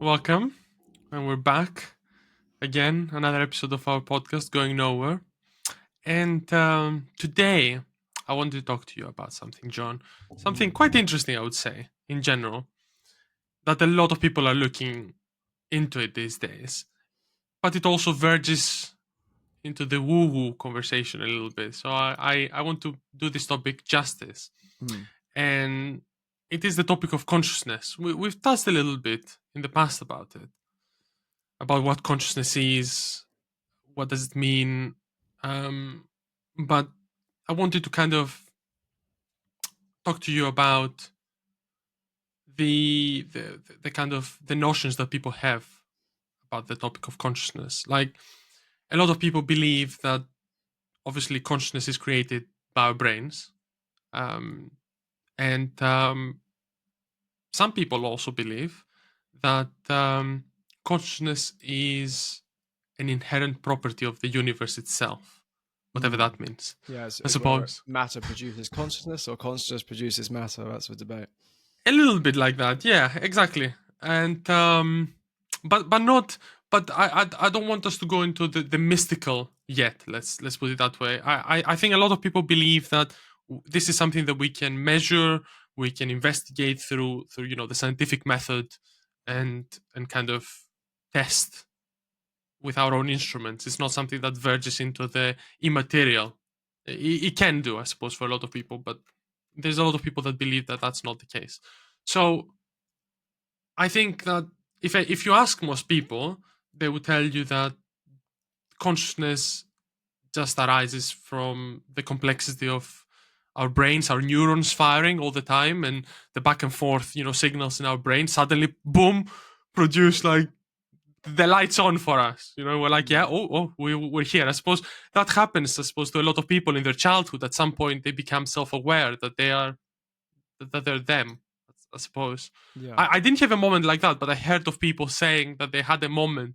Welcome, and we're back again. Another episode of our podcast, Going Nowhere. And today, I want to talk to you about something, John. Something quite interesting, I would say, in general, that a lot of people are looking into it these days. But it also verges into the woo woo conversation a little bit. So I want to do this topic justice. Hmm. And it is the topic of consciousness. We've touched a little bit in the past about what consciousness is, what does it mean. But I wanted to kind of talk to you about the kind of the notions that people have about the topic of consciousness. Like a lot of people believe that obviously consciousness is created by our brains, um, and some people also believe that consciousness is an inherent property of the universe itself, whatever Hmm. that means. Yeah, I it's whether suppose matter produces consciousness or consciousness produces matter. That's the debate. a little bit like that, yeah, exactly. And but not. But I don't want us to go into the mystical yet. Let's put it that way. I think a lot of people believe that this is something that we can measure, we can investigate through the scientific method, and kind of test with our own instruments. It's not something that verges into the immaterial. It can do, I suppose, for a lot of people, but there's a lot of people that believe that that's not the case. So I think that if you ask most people, they would tell you that consciousness just arises from the complexity of our brains, our neurons firing all the time, and the back and forth, signals in our brain suddenly, boom, produce like the lights on for us. We're like, yeah, Hmm. we're here. I suppose that happens. I suppose to a lot of people in their childhood. At some point, they become self-aware that they're them. I suppose. Yeah. I didn't have a moment like that, but I heard of people saying that they had a moment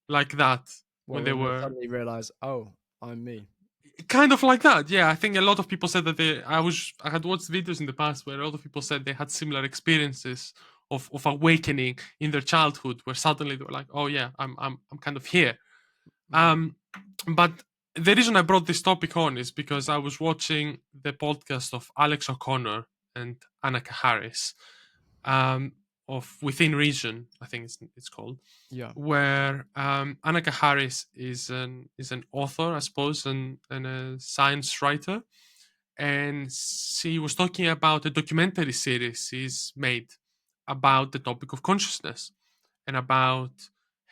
like that when Well, they when they were suddenly realise, oh, I'm me. kind of like that. Yeah, I think a lot of people said that I had watched videos in the past where a lot of people said they had similar experiences of awakening in their childhood, where suddenly they were like, oh yeah, I'm kind of here. Hmm. Um, but the reason I brought this topic on is because I was watching the podcast of Alex O'Connor and Annaka Harris, um, of Within Reason, I think it's called, Yeah. where Annaka Harris is an author, I suppose, and a science writer, and she was talking about a documentary series she's made about the topic of consciousness, and about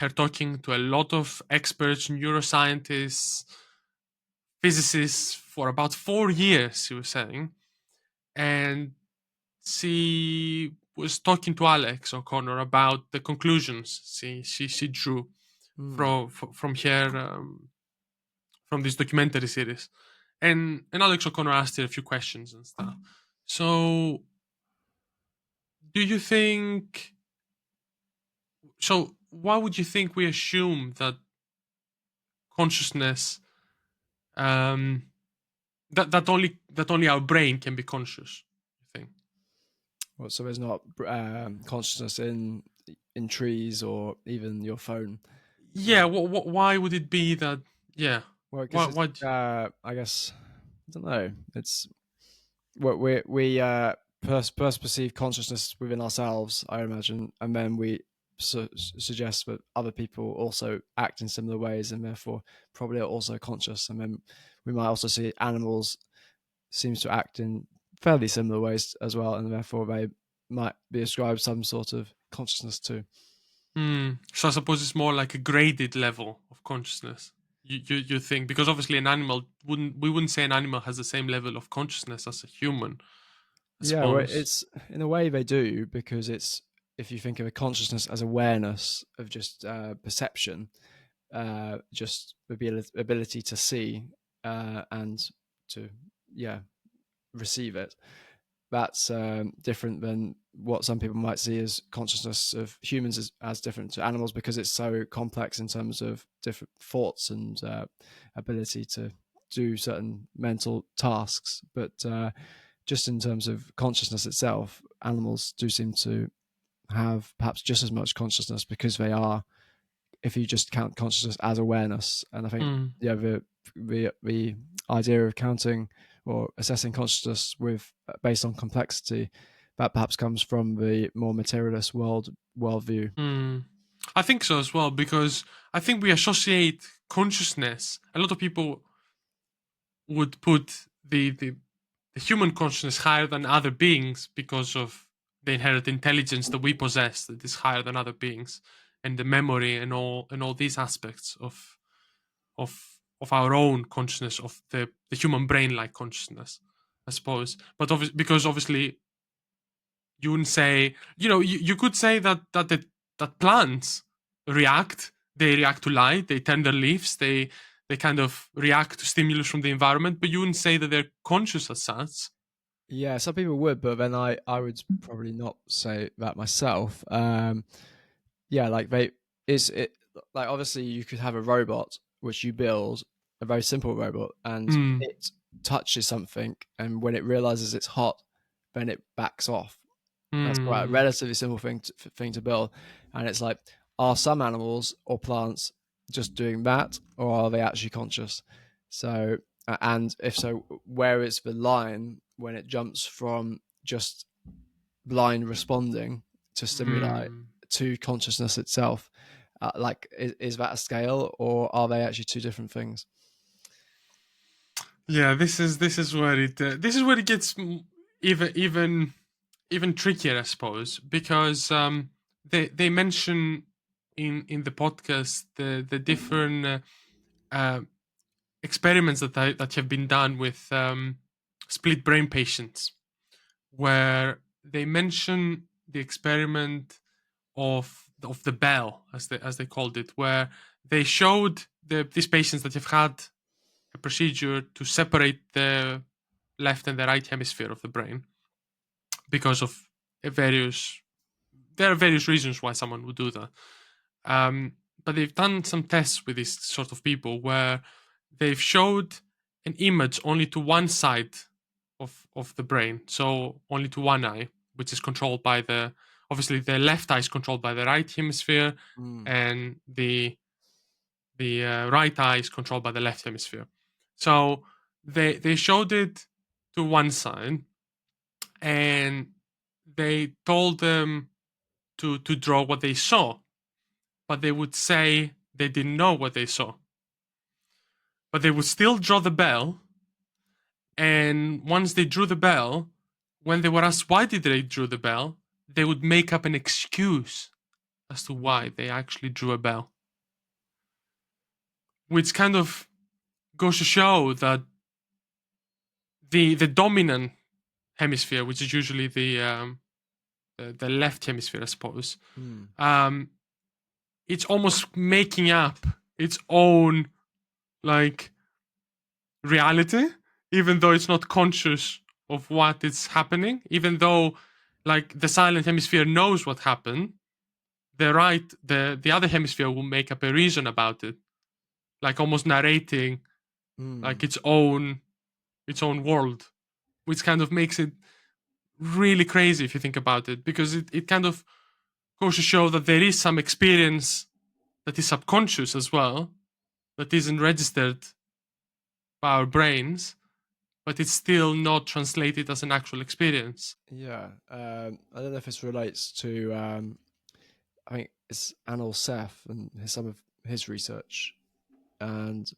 her talking to a lot of experts, neuroscientists, physicists for about 4 years, she was saying. And she was talking to Alex O'Connor about the conclusions she drew Hmm. from here, from this documentary series. And Alex O'Connor asked her a few questions and stuff. So, do you think? So, why would you think we assume that consciousness, um, that only our brain can be conscious? You think? Well, so there's not consciousness in trees or even your phone. Yeah. Why would it be that? Yeah. Well, because Why? it's Why? I guess I don't know. It's what we first perceive consciousness within ourselves, I imagine, and then we suggest that other people also act in similar ways, and therefore probably are also conscious. And then we might also see animals seems to act in fairly similar ways as well, and therefore they might be ascribed some sort of consciousness too. So I suppose it's more like a graded level of consciousness. You think, because obviously an animal we wouldn't say an animal has the same level of consciousness as a human. I Yeah, well, suppose. it's in a way they do because it's if you think of a consciousness as awareness of just perception, just the ability to see and to yeah receive it. That's different than what some people might see as consciousness of humans as different to animals because it's so complex in terms of different thoughts and ability to do certain mental tasks. But just in terms of consciousness itself, animals do seem to have perhaps just as much consciousness because they are, if you just count consciousness as awareness. And I think Mm, the idea of counting or assessing consciousness with based on complexity, that perhaps comes from the more materialist worldview. mm. I think so as well, because I think we associate consciousness. A lot of people would put the human consciousness higher than other beings because of the inherent intelligence that we possess that is higher than other beings, and the memory and all these aspects of our own consciousness, of the human brain like consciousness, I suppose. But because obviously you wouldn't say, you could say that plants react. They react to light. They turn their leaves. They kind of react to stimulus from the environment. But you wouldn't say that they're conscious as such. Yeah, some people would, but then I would probably not say that myself. Yeah, like they is it like obviously you could have a robot which you build, a very simple robot, and Hmm. it touches something, and when it realizes it's hot, then it backs off. That's quite a Hmm. relatively simple thing to build, and it's like, are some animals or plants just doing that, or are they actually conscious? So, and if so, where is the line when it jumps from just blind responding to stimuli Hmm. to consciousness itself? Like, is that a scale, or are they actually two different things? Yeah, this is where it gets even trickier, I suppose, because they mention in the podcast the different uh, experiments that have been done with split brain patients, where they mention the experiment of the bell, as they called it, where they showed these patients that have had a procedure to separate the left and the right hemisphere of the brain because of various there are various reasons why someone would do that. But they've done some tests with these sort of people where they've showed an image only to one side of the brain, so only to one eye, which is controlled by obviously the left eye is controlled by the right hemisphere, Mm. and the right eye is controlled by the left hemisphere. So they showed it to one side, and they told them to draw what they saw, but they would say they didn't know what they saw. But they would still draw the bell, and once they drew the bell, when they were asked why did they drew the bell, they would make up an excuse as to why Mm. they actually drew a bell, which kind of goes to show that the dominant hemisphere, which is usually the left hemisphere, I suppose, Mm. um, it's almost making up its own like reality, even though it's not conscious of what is happening. Even though, like, the silent hemisphere knows what happened, the other hemisphere will make up a reason about it, like almost narrating like Mm. its own world, which kind of makes it really crazy if you think about it, because it kind of goes to show that there is some experience that is subconscious as well, that isn't registered by our brains, but it's still not translated as an actual experience. Yeah, I don't know if this relates to I think it's Anil Seth and some of his research, and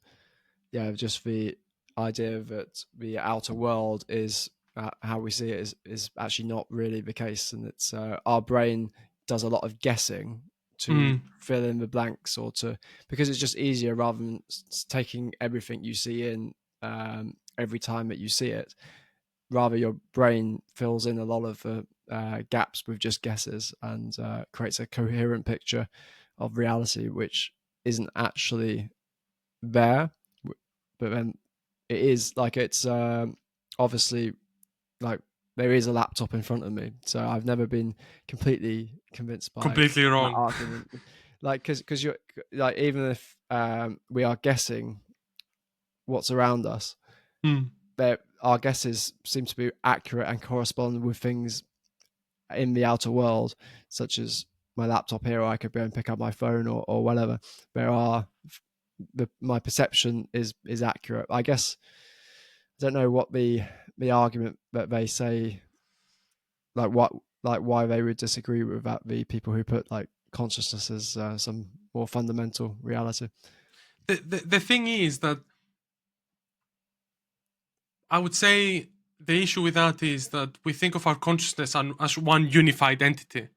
yeah, just the idea that the outer world is how we see it is actually not really the case, and it's our brain does a lot of guessing to Mm, fill in the blanks or to because it's just easier rather than taking everything you see in every time that you see it. Rather, your brain fills in a lot of gaps with just guesses and creates a coherent picture of reality, which isn't actually there. But then it is like it's obviously like there is a laptop in front of me, so I've never been completely convinced by completely that wrong. argument. Like, because you're like even if we are guessing what's around us, Mm, that our guesses seem to be accurate and correspond with things in the outer world, such as my laptop here, or I could go and pick up my phone or whatever. There are my perception is accurate. I guess I don't know what the argument that they say, like what like why they would disagree with that. The people who put like consciousness as some more fundamental reality. The thing is that I would say the issue with that is that we think of our consciousness as one unified entity.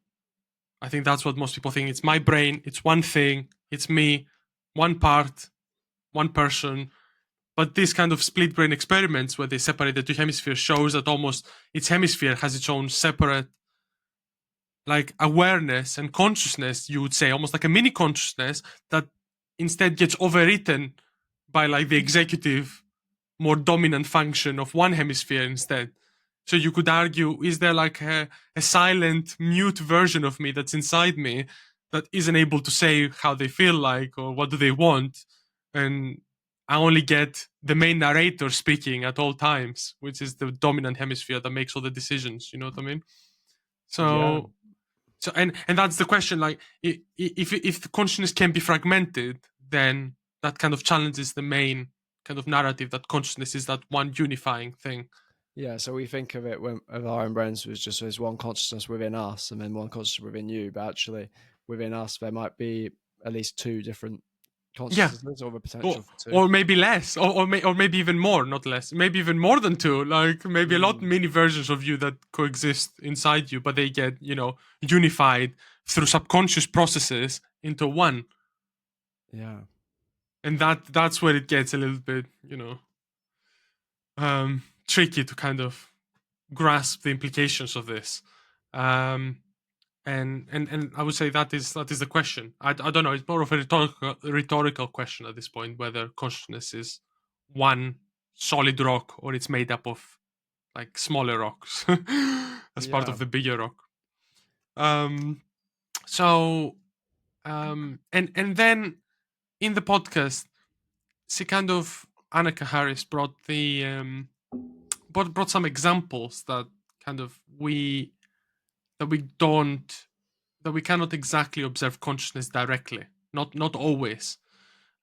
I think that's what most people think. It's my brain, it's one thing, it's me, one part, one person. But these kind of split brain experiments where they separate the two hemispheres shows that almost each hemisphere has its own separate like awareness and consciousness, you would say, almost like a mini consciousness that instead gets overwritten by like the executive, more dominant function of one hemisphere instead. So you could argue, is there like a silent, mute version of me that's inside me that isn't able to say how they feel like or what do they want? And I only get the main narrator speaking at all times, which is the dominant hemisphere that makes all the decisions. You know what I mean? Yeah, So and that's the question. Like, if the consciousness can be fragmented, then that kind of challenges the main kind of narrative that consciousness is that one unifying thing. yeah. So we think of it when of our own brains was just as one consciousness within us, and then one consciousness within you. But actually, within us, there might be at least two different Yeah, consciousnesses, or the or potential for two. or maybe less, or maybe even more, not less. Maybe even more than two. Like maybe a lot Mm, many versions of you that coexist inside you, but they get unified through subconscious processes into one, yeah, and that's where it gets a little bit tricky to kind of grasp the implications of this. Um, and I would say that is the question. I don't know. It's more of a rhetorical question at this point whether consciousness is one solid rock or it's made up of like smaller rocks as part yeah, of the bigger rock. Um, so and then in the podcast, she kind of Annaka Harris brought some examples that kind of we don't that we cannot exactly observe consciousness directly. Not always.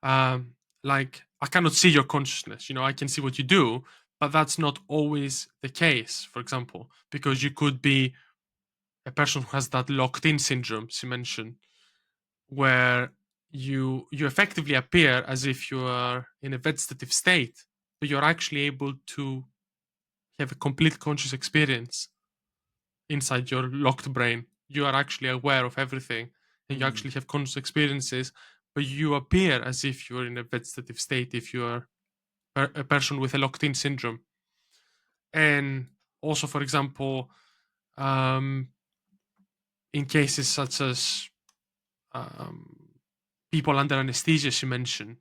Um, like I cannot see your consciousness. I can see what you do, but that's not always the case. For example, because you could be a person who has that locked-in syndrome she mentioned, where you effectively appear as if you are in a vegetative state, but you're actually able to have a complete conscious experience inside your locked brain. You are actually aware of everything and you mm, actually have conscious experiences, but you appear as if you're in a vegetative state if you are a person with a locked in syndrome. And also, for example, um, in cases such as um, people under anesthesia, she mentioned,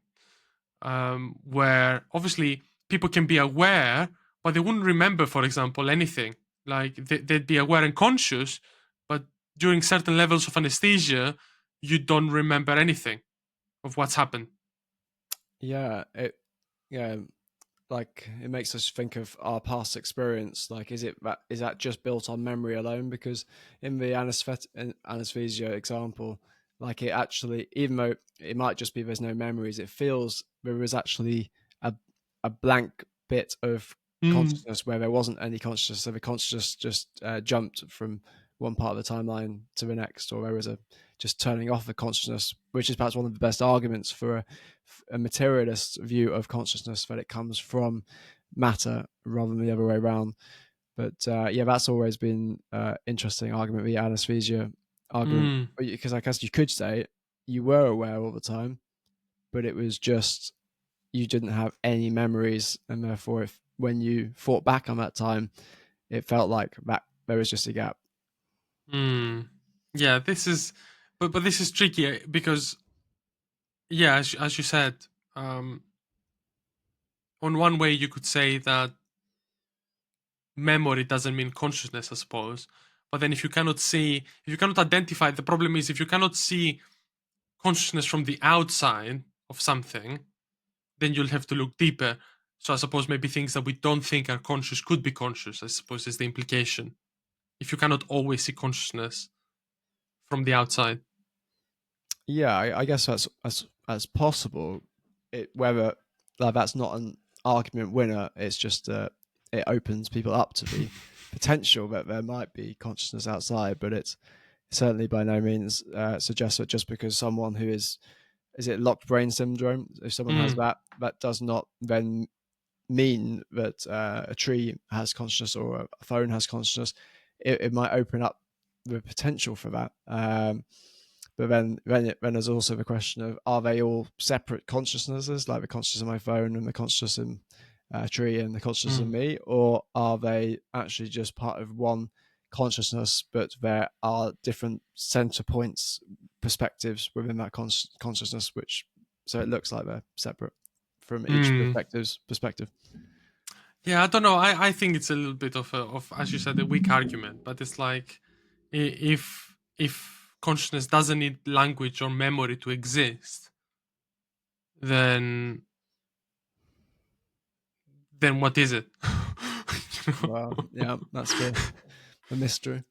where obviously people can be aware, but they wouldn't remember, for example, anything. Like they'd be aware and conscious, but during certain levels of anesthesia, you don't remember anything of what's happened. yeah. Yeah, like it makes us think of our past experience. Like, is that just built on memory alone? Because in the anesthesia example, like it actually, even though it might just be there's no memories, it feels there was actually a blank bit of Mm. consciousness where there wasn't any consciousness. So the consciousness just jumped from one part of the timeline to the next, or there was a just turning off the consciousness, which is perhaps one of the best arguments for a materialist view of consciousness, that it comes from matter rather than the other way around. But yeah, that's always been interesting argument, the anesthesia argument, Mm. because I guess you could say you were aware all the time, but it was just you didn't have any memories, and therefore, if when you thought back on that time, it felt like that there was just a gap. Mm. Yeah, but this is tricky because yeah, as you said, um, on one way you could say that memory doesn't mean consciousness, I suppose. But then if you cannot identify, the problem is if you cannot see consciousness from the outside of something, then you'll have to look deeper. So I suppose maybe things that we don't think are conscious could be conscious, I suppose is the implication. if you cannot always see consciousness from the outside? Yeah, I guess that's possible. Whether that's not an argument winner, it's just it opens people up to the potential that there might be consciousness outside, but it's certainly by no means suggests that just because someone who is it locked brain syndrome, if someone has Mm, that, that does not then mean that a tree has consciousness or a phone has consciousness. It might open up the potential for that. But then there's also the question of, are they all separate consciousnesses, like the consciousness of my phone and the consciousness in a tree and the consciousness of mm, me, or are they actually just part of one consciousness, but there are different center points, perspectives within that consciousness, which so it looks like they're separate from each mm. perspective. Yeah, I don't know. I think it's a little bit of, as you said, a weak argument, but it's like, if consciousness doesn't need language or memory to exist, then what is it? You Well, yeah, that's the mystery.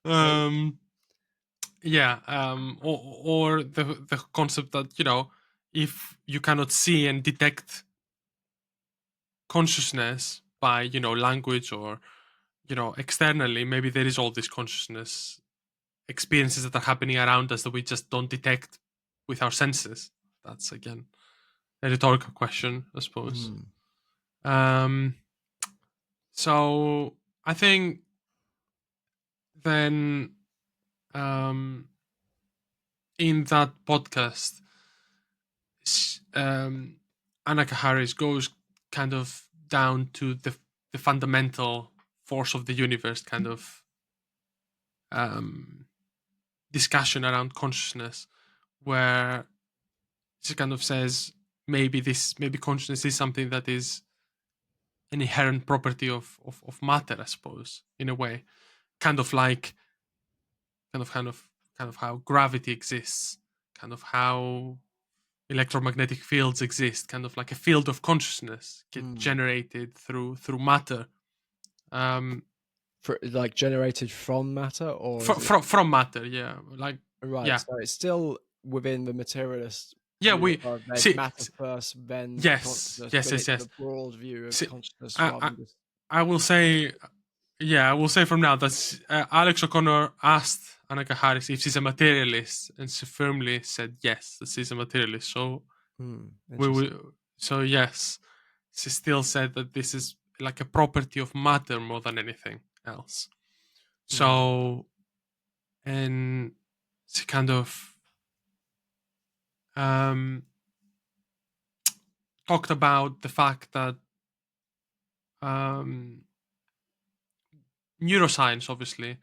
Uh, um, yeah, or the concept that, if you cannot see and detect consciousness by, language, or, externally, maybe there is all this consciousness experiences that are happening around us that we just don't detect with our senses. That's again a rhetorical question, I suppose. mm, Um, so I think then, um, in that podcast, Annaka Harris goes kind of down to the fundamental force of the universe, kind of, um, discussion around consciousness, where she kind of says, maybe consciousness is something that is an inherent property of matter, I suppose, in a way, kind of like, kind of how gravity exists, kind of how electromagnetic fields exist, kind of like a field of consciousness get mm. generated through matter, um Like generated from matter, or is it from matter, yeah, like, right? yeah, So it's still within the materialist yeah, view we of there's see, matter first, then yes, consciousness, yes, but yes, it's yes. the broad view of See, consciousness I, rather I than just I will say, yeah, I will say from now that, Alex O'Connor asked Annaka Harris if she's a materialist, and she firmly said yes, that she's a materialist. So we interesting. will. So yes, she still said that this is like a property of matter more than anything else. Mm, So, and she kind of, um, talked about the fact that, um, neuroscience obviously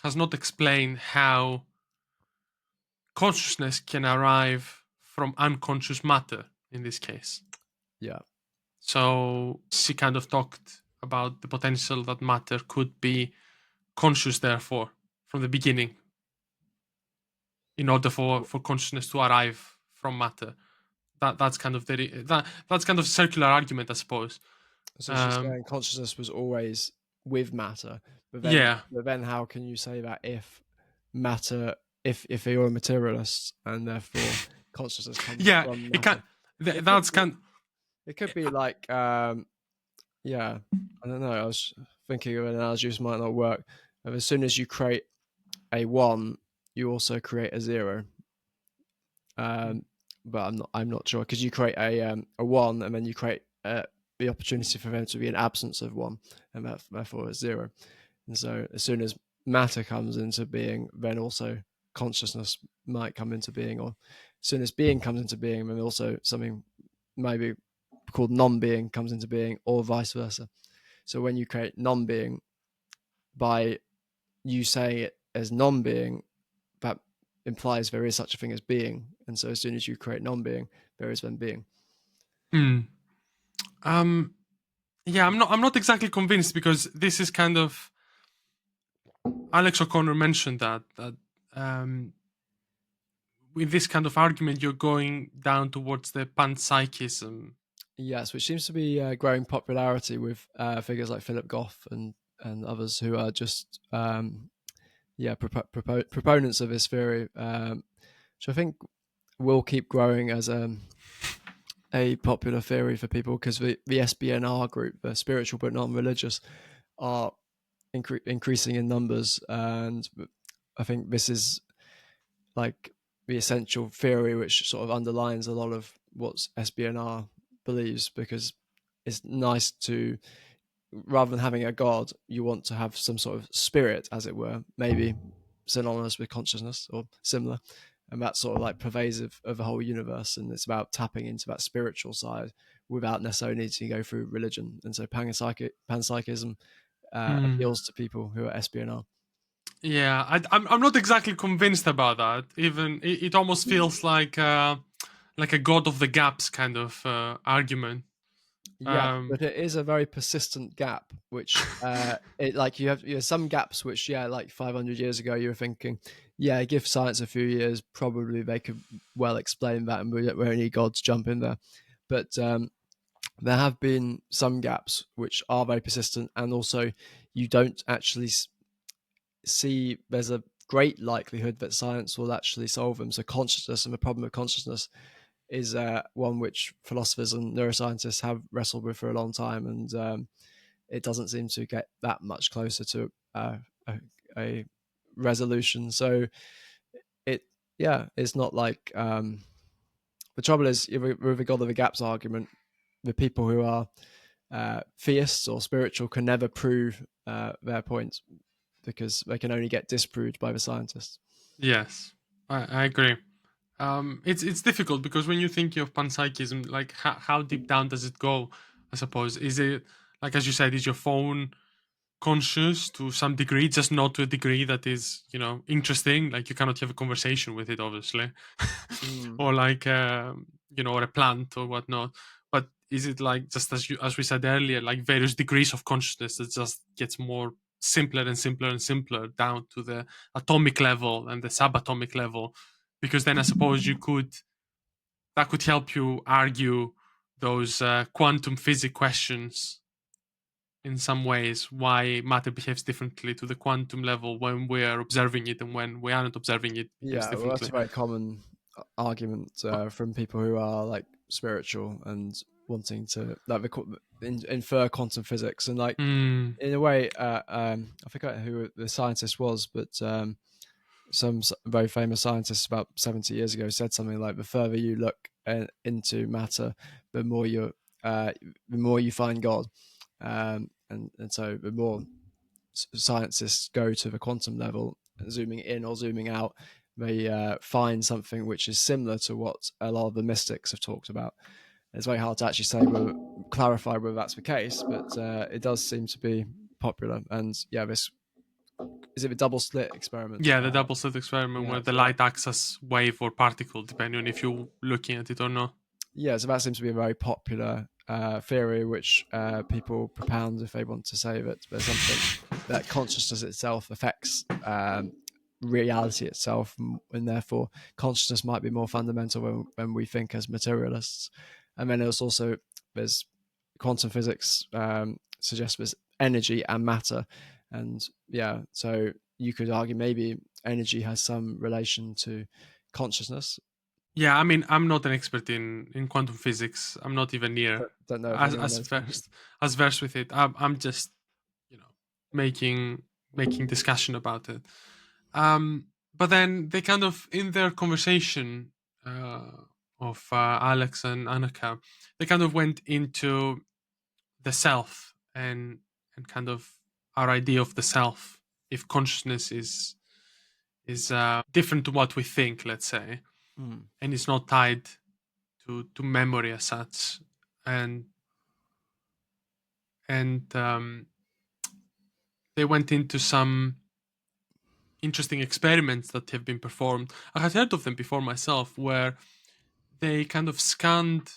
has not explained how consciousness can arrive from unconscious matter in this case. yeah. So she kind of talked about the potential that matter could be conscious, therefore, from the beginning, in order for consciousness to arrive from matter. That's kind of that's kind of a circular argument, I suppose. So she's Um, saying consciousness was always with matter, yeah, but then how can you say that if matter, if you're a materialist and therefore consciousness comes yeah. from It can. matter? It could That's be, kind. it could be like yeah, I don't know. I was thinking of an analogy which might not work. As soon as you create a one, you also create a zero. Um, but I'm not sure because you create a one and then you create the opportunity for there to be an absence of one, and therefore a zero. And so as soon as matter comes into being, then also consciousness might come into being, or as soon as being comes into being, then also something maybe called non-being comes into being, or vice versa. So when you create non-being, by you saying it as non-being, that implies there is such a thing as being. And so as soon as you create non-being, there is then being. Mm, um, yeah, I'm not exactly convinced, because this is kind of, Alex O'Connor mentioned that, um, with this kind of argument, you're going down towards the panpsychism. Yes, which seems to be growing popularity with figures like Philip Goff and and others who are just proponents of this theory, which I think will keep growing as a popular theory for people, because the SBNR group, the spiritual but non-religious, are increasing in numbers, and I think this is like the essential theory which sort of underlines a lot of what SBNR believes, because it's nice to, rather than having a god, you want to have some sort of spirit, as it were, maybe synonymous with consciousness or similar, and that's sort of like pervasive of the whole universe, and it's about tapping into that spiritual side without necessarily needing to go through religion. And so panpsychism Hmm. appeals to people who are SBNR. Yeah, I'm not exactly convinced about that. Even it almost feels like a god of the gaps kind of argument. Yeah, Um, but it is a very persistent gap, which it like you have some gaps which, yeah, like 500 years ago you were thinking, yeah, give science a few years, probably they could well explain that, and we only gods jump in there. But there have been some gaps which are very persistent, and also you don't actually see there's a great likelihood that science will actually solve them. So consciousness, and the problem of consciousness is one which philosophers and neuroscientists have wrestled with for a long time, and it doesn't seem to get that much closer to a resolution. So it, yeah, it's not like the trouble is with the God of the Gaps argument, the people who are theists or spiritual can never prove their point, because they can only get disproved by the scientists. yes, I agree. It's difficult because when you think of panpsychism, like how deep down does it go? I suppose is it like as you said, is your phone conscious to some degree, just not to a degree that is interesting. Like you cannot have a conversation with it, obviously, Mm. or like or a plant or whatnot. But is it like just as we said earlier, like various degrees of consciousness that just gets more simpler and simpler and simpler down to the atomic level and the subatomic level? Because then I suppose that could help you argue those quantum physics questions in some ways, why matter behaves differently to the quantum level when we are observing it and when we aren't observing it behaves Yeah, well, that's differently. a very common argument But, from people who are like spiritual and wanting to like infer quantum physics, and like mm, in a way, I forget who the scientist was, but some very famous scientists about 70 years ago said something like, the further you look into matter, the more the more you find God, and so the more scientists go to the quantum level, zooming in or zooming out, they find something which is similar to what a lot of the mystics have talked about. It's very hard to actually say clarify whether that's the case, but it does seem to be popular. And yeah, this is it the double slit experiment. yeah, the double slit experiment Yeah, where the so that light acts as wave or particle, depending on if you're looking at it or not. yeah, so that seems to be a very popular theory, which people propound if they want to say that there's something that consciousness itself affects reality itself, and therefore consciousness might be more fundamental when we think as materialists. And then there's quantum physics suggests there's energy and matter, and yeah, so you could argue maybe energy has some relation to consciousness. Yeah, I mean, I'm not an expert in quantum physics. I'm not even near Don't know if as anyone as knows. versed as versed with it. I'm just you know making making discussion about it. But then they kind of in their conversation of Alex and Annaka, they kind of went into the self and kind of our idea of the self. If consciousness is different to what we think, let's say, Mm. and it's not tied to memory as such, and and they went into some interesting experiments that have been performed. I had heard of them before myself, where they kind of scanned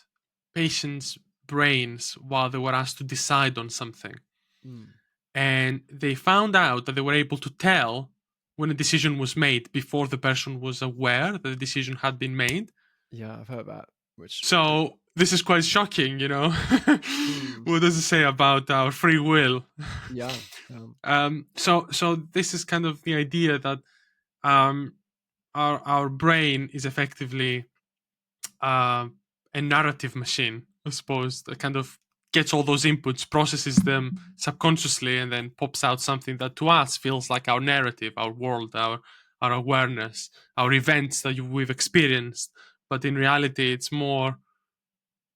patients' brains while they were asked to decide on something. Mm. And they found out that they were able to tell when a decision was made before the person was aware that the decision had been made. Yeah, I've heard that. which So this is quite shocking, you know. mm, What does it say about our free will? yeah, So this is kind of the idea that um, our brain is effectively uh, a narrative machine, I suppose, that kind of gets all those inputs, processes them subconsciously, and then pops out something that to us feels like our narrative, our world, our awareness, our events that we've experienced. But in reality, it's more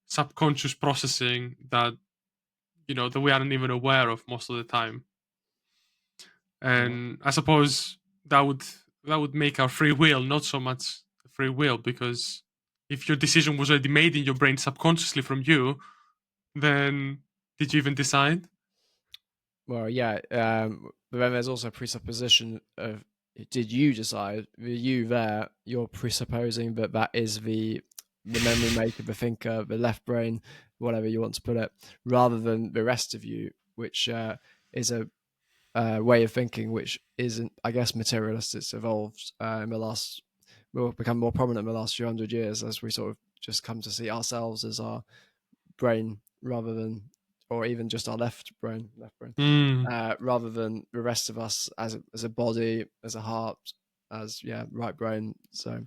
subconscious processing that that we aren't even aware of most of the time. yeah. And I suppose that would make our free will not so much free will, because if your decision was already made in your brain subconsciously from you, then did you even decide? Well, yeah, but then there's also a presupposition of did you decide? The you there, you're presupposing that that is the memory maker, the thinker, the left brain, whatever you want to put it, rather than the rest of you, which is a way of thinking which isn't, I guess, materialist. It's evolved in the last, will become more prominent in the last few hundred years as we sort of just come to see ourselves as our brain rather than, or even just our left brain, Hmm. rather than the rest of us as a body, as a heart, as right brain. So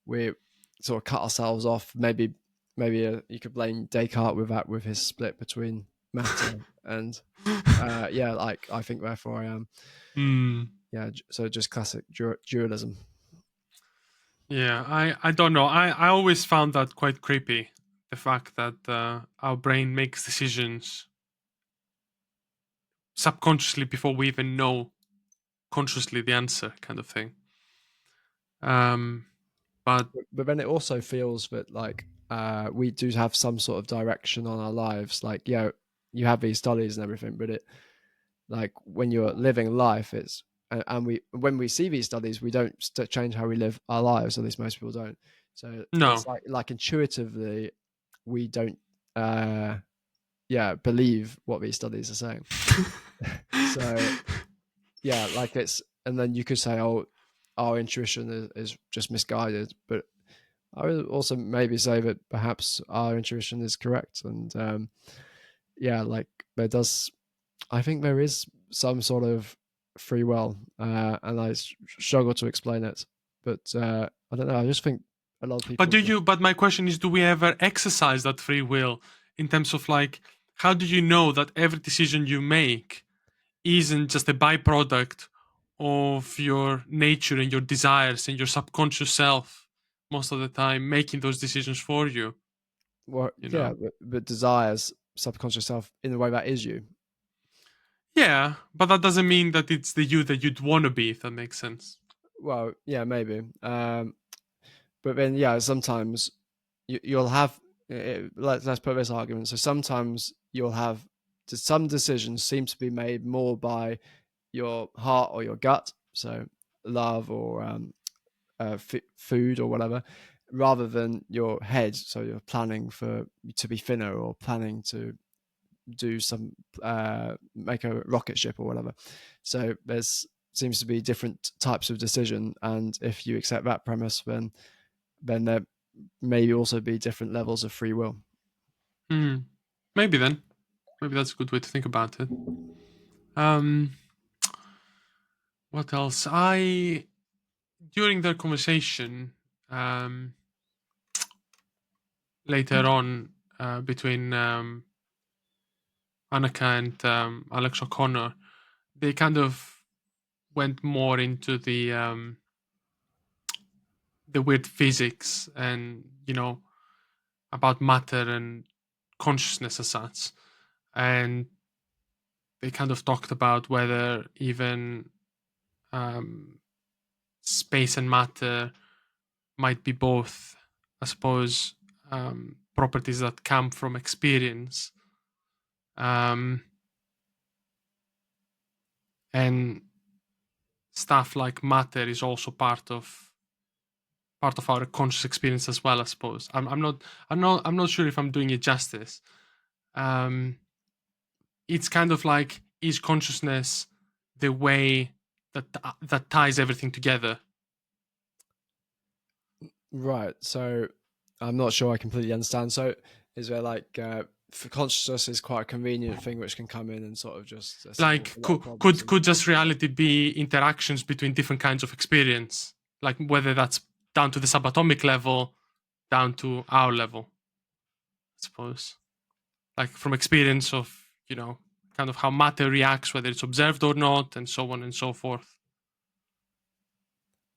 we sort of cut ourselves off. Maybe you could blame Descartes with that, with his split between matter and like I think therefore I am. Hmm. Yeah, so just classic dualism. Yeah, I don't know. I always found that quite creepy. The fact that our brain makes decisions subconsciously before we even know consciously the answer, kind of thing. Um, but But then it also feels that like we do have some sort of direction on our lives. Like, you have these studies and everything, but it, like, when you're living life, it's and we when we see these studies, we don't change how we live our lives. At least most people don't. So it's no. like intuitively we don't believe what these studies are saying. So like it's, and then you could say, oh, our intuition is just misguided, but I would also maybe say that perhaps our intuition is correct. And like there does, I think there is some sort of free will, and I struggle to explain it. But I don't know. I just think a lot of But people do just, you? But my question is, do we ever exercise that free will in terms of like, how do you know that every decision you make isn't just a byproduct of your nature and your desires and your subconscious self most of the time making those decisions for you? well, You know? but desires subconscious self in the way that is you. Yeah, but that doesn't mean that it's the you that you'd want to be. If that makes sense. Well, yeah, maybe. But then, sometimes you'll have. Let's put this argument. So sometimes you'll have some decisions seem to be made more by your heart or your gut, so love or food or whatever, rather than your head. So you're planning for to be thinner or planning to do some make a rocket ship or whatever. So there's seems to be different types of decision, and if you accept that premise, then there may also be different levels of free will. Hmm. Maybe then. Maybe that's a good way to think about it. Um. What else? I During the conversation, um, later on, between Annaka and Alex O'Connor, they kind of went more into the weird physics and about matter and consciousness as such, and they kind of talked about whether even um, space and matter might be both, I suppose, properties that come from experience, um, and stuff like matter is also part of our conscious experience as well. I suppose I'm not sure if I'm doing it justice. Um, it's kind of like, is consciousness the way that ties everything together? Right. So I'm not sure I completely understand. So, is there like for consciousness is quite a convenient thing which can come in and sort of just solve Like a lot of problems? could just reality be interactions between different kinds of experience, like whether that's down to the subatomic level, down to our level, I suppose, like from experience of, kind of how matter reacts, whether it's observed or not, and so on and so forth.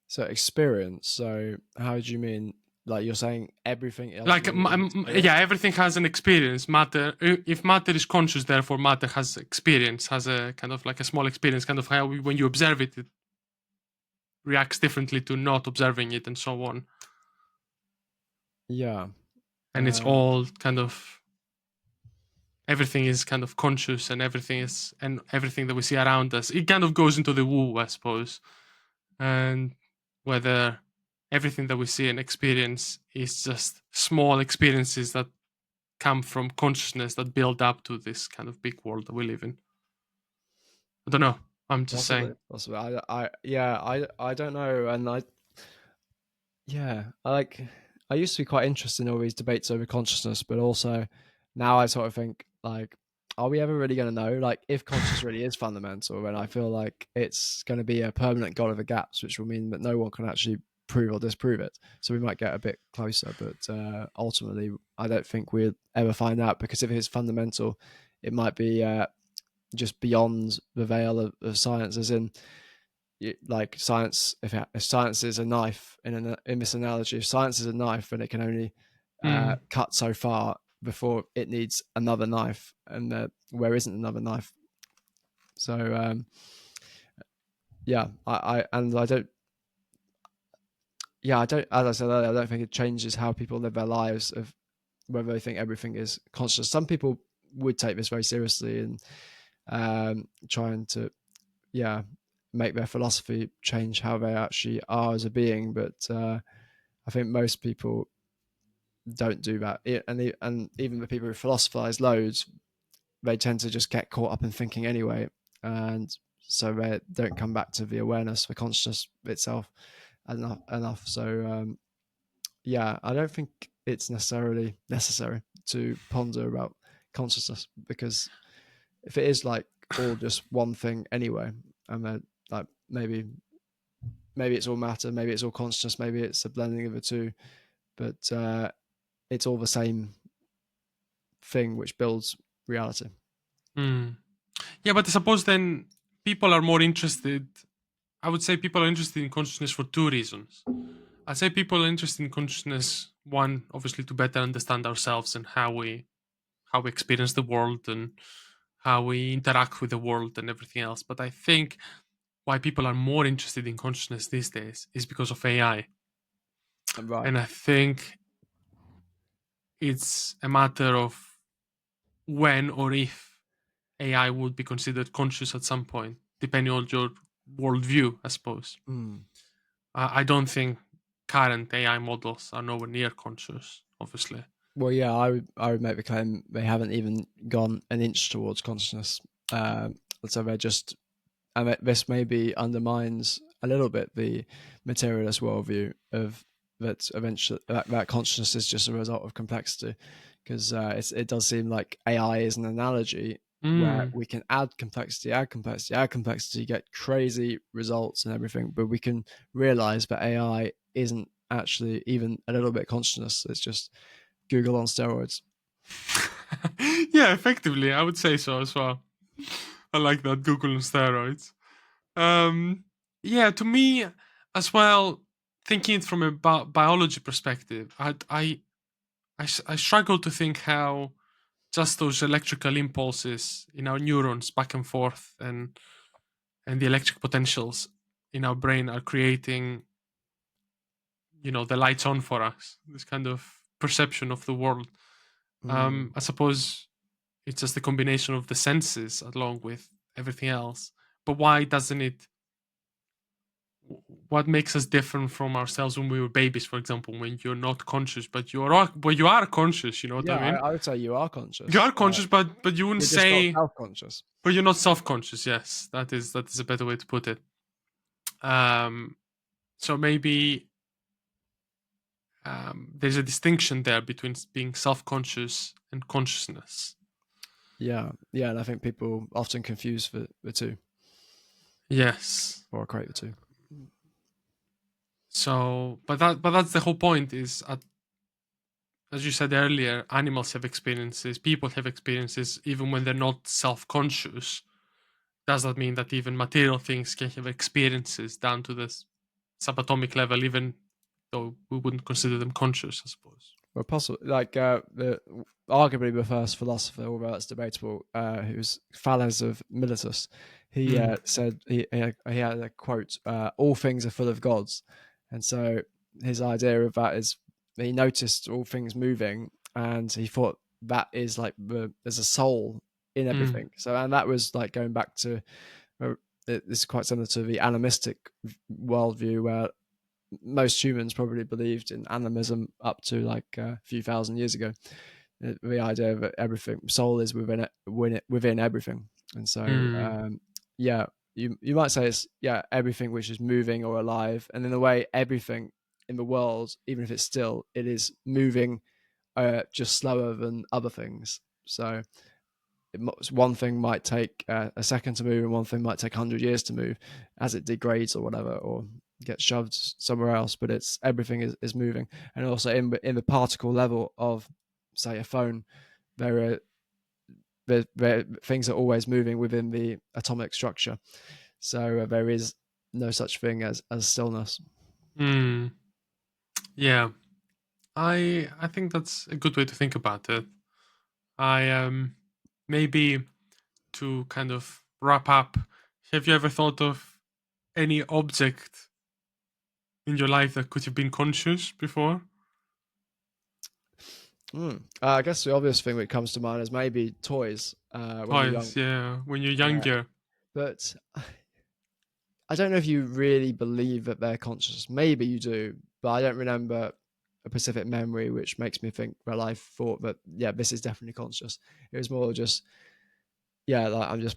So experience. So how do you mean? Like you're saying everything Like ultimately is yeah, experience? everything has an experience. Matter, if matter is conscious, therefore matter has experience, has a kind of like a small experience, kind of how when you observe it, it reacts differently to not observing it, and so on. Yeah. And it's Um, all kind of, everything is kind of conscious, and everything that we see around us, it kind of goes into the woo, I suppose. And whether everything that we see and experience is just small experiences that come from consciousness that build up to this kind of big world that we live in. I don't know. I'm just possibly, saying. possibly. Yeah, I don't know, and yeah, I used to be quite interested in all these debates over consciousness, but also now I sort of think like, are we ever really going to know? Like, if consciousness really is fundamental, then I feel like it's going to be a permanent god of the gaps, which will mean that no one can actually prove or disprove it. So we might get a bit closer, but ultimately, I don't think we'll ever find out because if it is fundamental, it might be just beyond the veil of science, as in like science. If science is a knife in this analogy, if science is a knife, then it can only Mm, cut so far before it needs another knife, and where isn't another knife. So yeah, I don't. Yeah, I don't. As I said earlier, I don't think it changes how people live their lives of whether they think everything is conscious. Some people would take this very seriously and trying to yeah make their philosophy change how they actually are as a being, but I think most people don't do that. And even the people who philosophize loads, they tend to just get caught up in thinking anyway, and so they don't come back to the awareness, the consciousness itself enough. So yeah, I don't think it's necessarily necessary to ponder about consciousness, because if it is like all just one thing anyway, and then like maybe it's all matter, maybe it's all consciousness, maybe it's a blending of the two, but it's all the same thing which builds reality. mm. Yeah, but I suppose then people are more interested. I would say people are interested in consciousness for two reasons. I say people are interested in consciousness, one, obviously, to better understand ourselves and how we experience the world and how we interact with the world and everything else. But I think why people are more interested in consciousness these days is because of AI. Right. And I think it's a matter of when or if AI would be considered conscious at some point, depending on your worldview, I suppose. Mm. I don't think current AI models are nowhere near conscious, obviously. Well, yeah, I would make the claim they haven't even gone an inch towards consciousness. So they're just, and this maybe undermines a little bit the materialist worldview of that eventually that consciousness is just a result of complexity, because it does seem like AI is an analogy where Mm. we can add complexity, add complexity, add complexity, get crazy results and everything, but we can realize that AI isn't actually even a little bit consciousness. It's just Google on steroids. Yeah, effectively, I would say so as well. I like that Google on steroids. Um, yeah, to me as well, thinking it from a biology perspective, I struggle to think how just those electrical impulses in our neurons back and forth, and the electric potentials in our brain are creating, the lights on for us, this kind of perception of the world. Mm. I suppose it's just a combination of the senses along with everything else. But why doesn't it? What makes us different from ourselves when we were babies, for example, when you're not conscious, but you are conscious. You know what Yeah, I mean? I would say you are You conscious. are conscious, but you wouldn't You're just not say. self-conscious. But you're not self-conscious. Yes, that is a better way to put it. Um, so maybe there's a distinction there between being self-conscious and consciousness. Yeah, and I think people often confuse the two Yes. or equate the two. So, but that's the whole point. Is as you said earlier, animals have experiences, people have experiences, even when they're not self-conscious. Does that mean that even material things can have experiences down to this subatomic level, even though we wouldn't consider them conscious, I suppose? Well, possible like arguably the first philosopher, although that's debatable, who was Thales of Miletus. He Mm, said he had a quote: "All things are full of gods," and so his idea of that is he noticed all things moving, and he thought that is like there's a soul in mm, everything. So, and that was like going back to uh, this is quite similar to the animistic worldview where most humans probably believed in animism up to like a few thousand years ago. The idea that everything soul is within everything, and so mm. yeah, you might say it's everything which is moving or alive, and in a way, everything in the world, even if it's still, it is moving just slower than other things. So one thing might take a second to move, and one thing might take 100 years to move, as it degrades or whatever, or gets shoved somewhere else. But it's everything is moving, and also in the particle level of, say, a phone, there are things are always moving within the atomic structure. So there is no such thing as stillness. Mm. Yeah, I think that's a good way to think about it. I maybe to kind of wrap up. Have you ever thought of any object in your life that could have been conscious before? I guess the obvious thing that comes to mind is maybe toys when you're young. Toys, yeah. When you're Uh, younger. but I don't know if you really believe that they're conscious. Maybe you do, but I don't remember a specific memory which makes me think, well, I thought that, yeah, this is definitely conscious. It was more just, yeah, like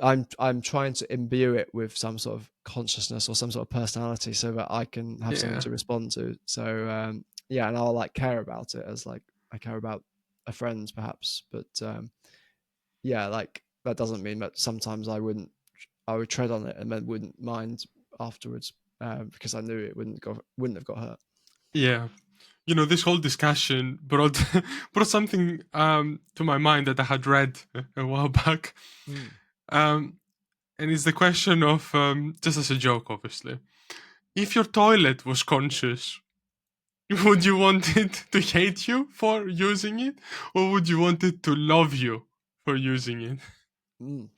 I'm trying to imbue it with some sort of consciousness or some sort of personality so that I can have something Yeah. to respond to. So yeah, and I'll like care about it as like I care about a friend perhaps, but yeah, like that doesn't mean that sometimes I would tread on it and then wouldn't mind afterwards because I knew it wouldn't have got hurt. Yeah. This whole discussion brought brought something to my mind that I had read a while back. Mm. Um, and it's the question of just as a joke, obviously. If your toilet was conscious, would you want it to hate you for using it, or would you want it to love you for using it? Mm.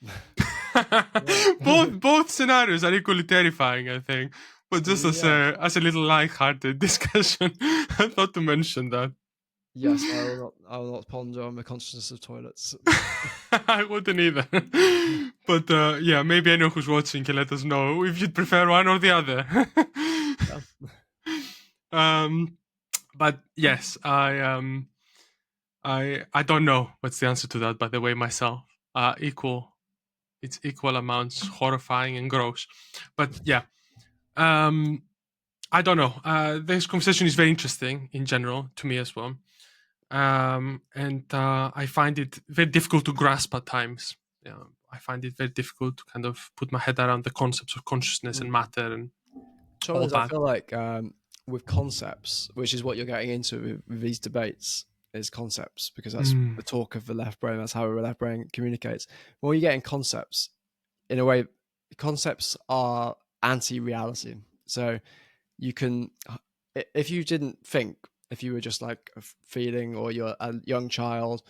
both Yeah. both scenarios are equally terrifying, I think. But just Yeah. as a little light-hearted discussion, I thought to mention that. Yes, I will not ponder on the consciousness of toilets. I wouldn't either. But yeah, maybe anyone who's watching can let us know if you'd prefer one or the other. Yeah. um, but yes, I don't know what's the answer to that. By the way, myself, equal. It's equal amounts horrifying and gross. But yeah, um, I don't know. This conversation is very interesting in general to me as well. And I find it very difficult to grasp at times. Yeah, I find it very difficult to kind of put my head around the concepts of consciousness and Mm. matter and Trouble all is, I that. feel like with concepts, which is what you're getting into with these debates, is concepts because that's Mm, the talk of the left brain. That's how the left brain communicates. When you get in concepts, in a way, concepts are anti-reality. So you can, if you didn't think, if you were just like a feeling, or you're a young child,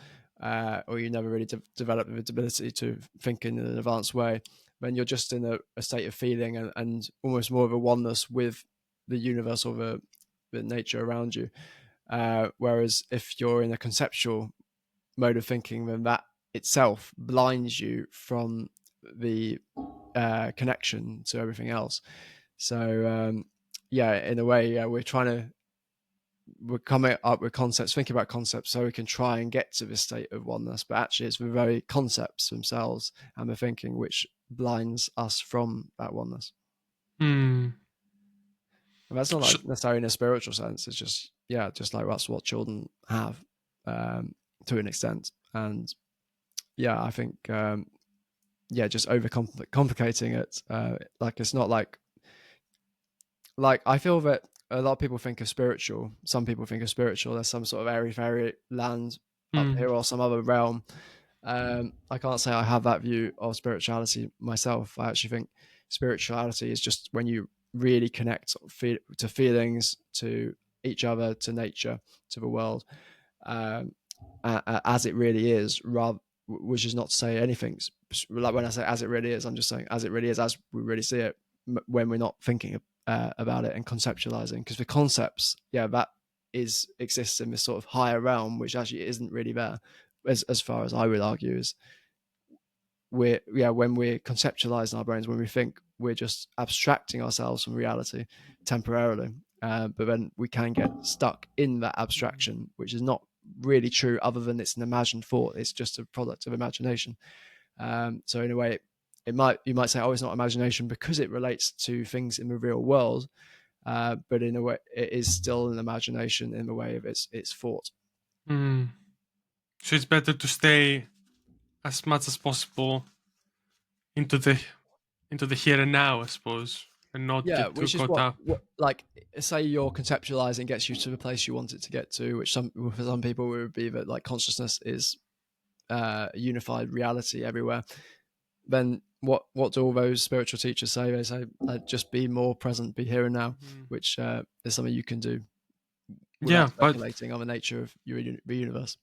or you never really developed the ability to think in an advanced way, then you're just in a state of feeling and almost more of a oneness with the universe or the nature around you. Whereas if you're in a conceptual mode of thinking, then that itself blinds you from the connection to everything else. So yeah, in a way, yeah, we're coming up with concepts, thinking about concepts, so we can try and get to this state of oneness. But actually, it's the very concepts themselves and the thinking which blinds us from that oneness. mm. And that's not Sh- like necessarily in a spiritual sense. It's just yeah, just like that's what children have, to an extent. And yeah, I think yeah, just over complicating it. Like it's not like I feel that a lot of people think of spiritual. Some people think of spiritual. There's some sort of airy fairy land up Mm. here or some other realm. I can't say I have that view of spirituality myself. I actually think spirituality is just when you really connect to feelings, to each other, to nature, to the world, um, as it really is, rather, which is not to say anything. Like when I say as it really is, I'm just saying as it really is, as we really see it, when we're not thinking about it and conceptualizing. Because the concepts, yeah, that is exists in this sort of higher realm, which actually isn't really there, as far as I would argue, is we're yeah when we're conceptualizing our brains, when we think, we're just abstracting ourselves from reality temporarily, but then we can get stuck in that abstraction, which is not really true, other than it's an imagined thought. It's just a product of imagination. So in a way, you might say, oh, it's not imagination because it relates to things in the real world, but in a way it is still an imagination in the way of its thought. Mm. So it's better to stay as much as possible into the into the here and now, I suppose, and not Yeah, get too which is caught up. what like, say you're conceptualizing gets you to the place you want it to get to, which some for some people would be that like consciousness is a unified reality everywhere. Then what do all those spiritual teachers say? They say just be more present, be here and now, Mm. which is something you can do without Yeah, speculating on the nature of the universe.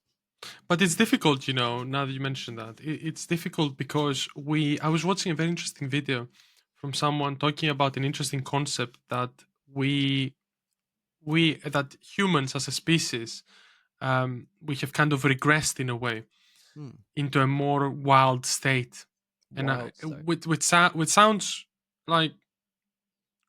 but it's difficult, you know. Now that you mentioned that, it's difficult because we. I was watching a very interesting video from someone talking about an interesting concept that we that humans as a species, we have kind of regressed in a way Hmm. into a more wild state, and Wild state. which sounds like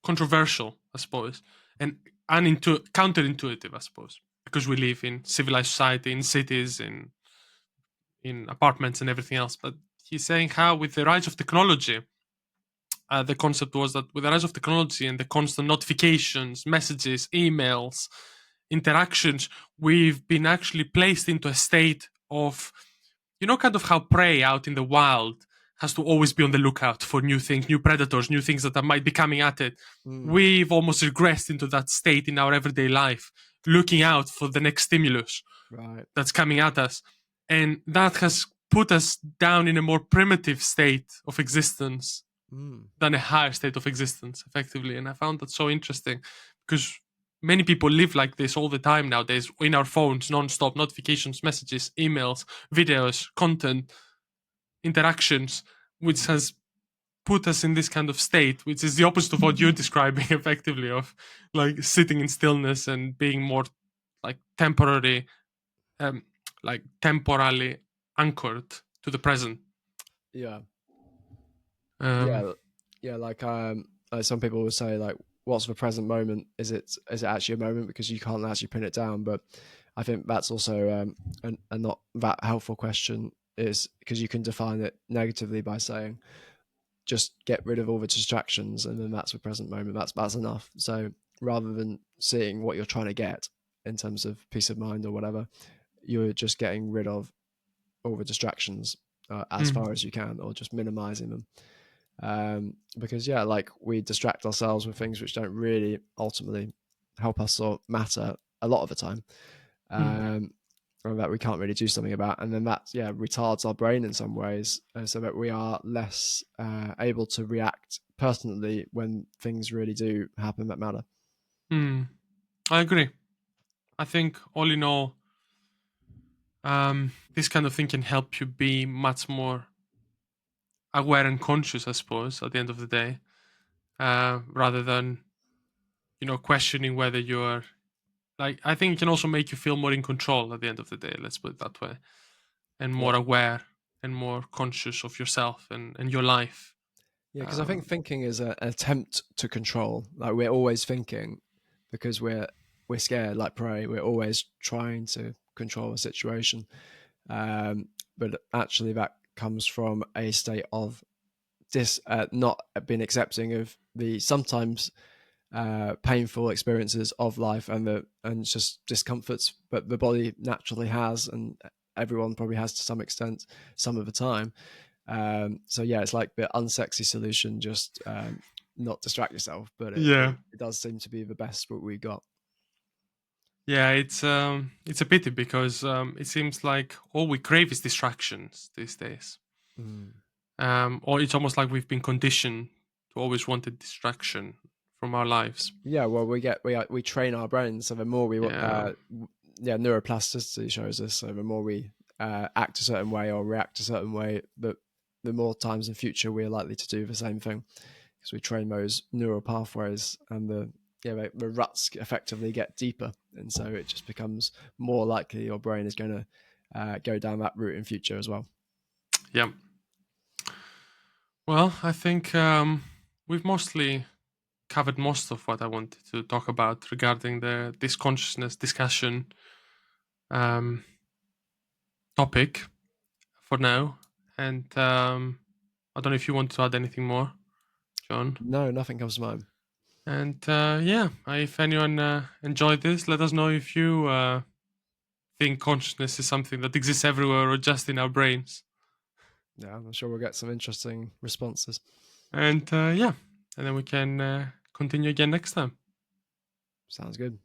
controversial, I suppose, and counterintuitive, I suppose, because we live in civilized society, in cities, in apartments, and everything else. But he's saying how, with the rise of technology, the concept was that with the rise of technology and the constant notifications, messages, emails, interactions, we've been actually placed into a state of, you know, kind of how prey out in the wild has to always be on the lookout for new things, new predators, new things that might be coming at it. Hmm. We've almost regressed into that state in our everyday life, looking out for the next stimulus Right. that's coming at us. And that has put us down in a more primitive state of existence Hmm. than a higher state of existence, effectively. And I found that so interesting because many people live like this all the time nowadays in our phones, non-stop notifications, messages, emails, videos, content, interactions, which has put us in this kind of state, which is the opposite of what you're describing, effectively, of like sitting in stillness and being more like um, temporally anchored to the present. Yeah. Um, Yeah, yeah. Like some people would say, like, what's the present moment? Is it actually a moment, because you can't actually pin it down? But I think that's also a not that helpful question, is because you can define it negatively by saying just get rid of all the distractions, and then that's the present moment. That's enough. So rather than seeing what you're trying to get in terms of peace of mind or whatever, you're just getting rid of all the distractions as mm, far as you can, or just minimizing them. Because yeah, like we distract ourselves with things which don't really ultimately help us or matter a lot of the time, mm, um, or that we can't really do something about, and then that yeah retards our brain in some ways, so that we are less able to react personally when things really do happen that matter. mm. I agree. I think all in all, this kind of thing can help you be much more aware and conscious, I suppose, at the end of the day, rather than, you know, questioning whether you're like. I think it can also make you feel more in control at the end of the day. Let's put it that way, and Yeah, more aware and more conscious of yourself and your life. yeah, because I think Um, thinking is an attempt to control. Like we're always thinking because we're scared, like prey. We're always trying to control a situation. But actually, that comes from a state of not being accepting of the sometimes painful experiences of life and just discomforts that the body naturally has, and everyone probably has to some extent some of the time. So yeah, it's like the unsexy solution, just not distract yourself, but Yeah. it does seem to be the best what we got. Yeah, it's a pity because it seems like all we crave is distractions these days. Mm. Or it's almost like we've been conditioned to always want a distraction from our lives. Yeah, well, we train our brains, so the more Yeah. yeah, neuroplasticity shows us. So the more we act a certain way or react a certain way, the more times in future we're likely to do the same thing, because we train those neural pathways, and the ruts effectively get deeper, and so it just becomes more likely your brain is going to go down that route in future as well. Yeah. Well, I think we've mostly covered most of what I wanted to talk about regarding this consciousness discussion um, topic for now. And I don't know if you want to add anything more, John. No, nothing comes to mind. And yeah, if anyone enjoyed this, let us know if you think consciousness is something that exists everywhere or just in our brains. Yeah, I'm sure we'll get some interesting responses. And yeah, and then we can continue again next time. Sounds good.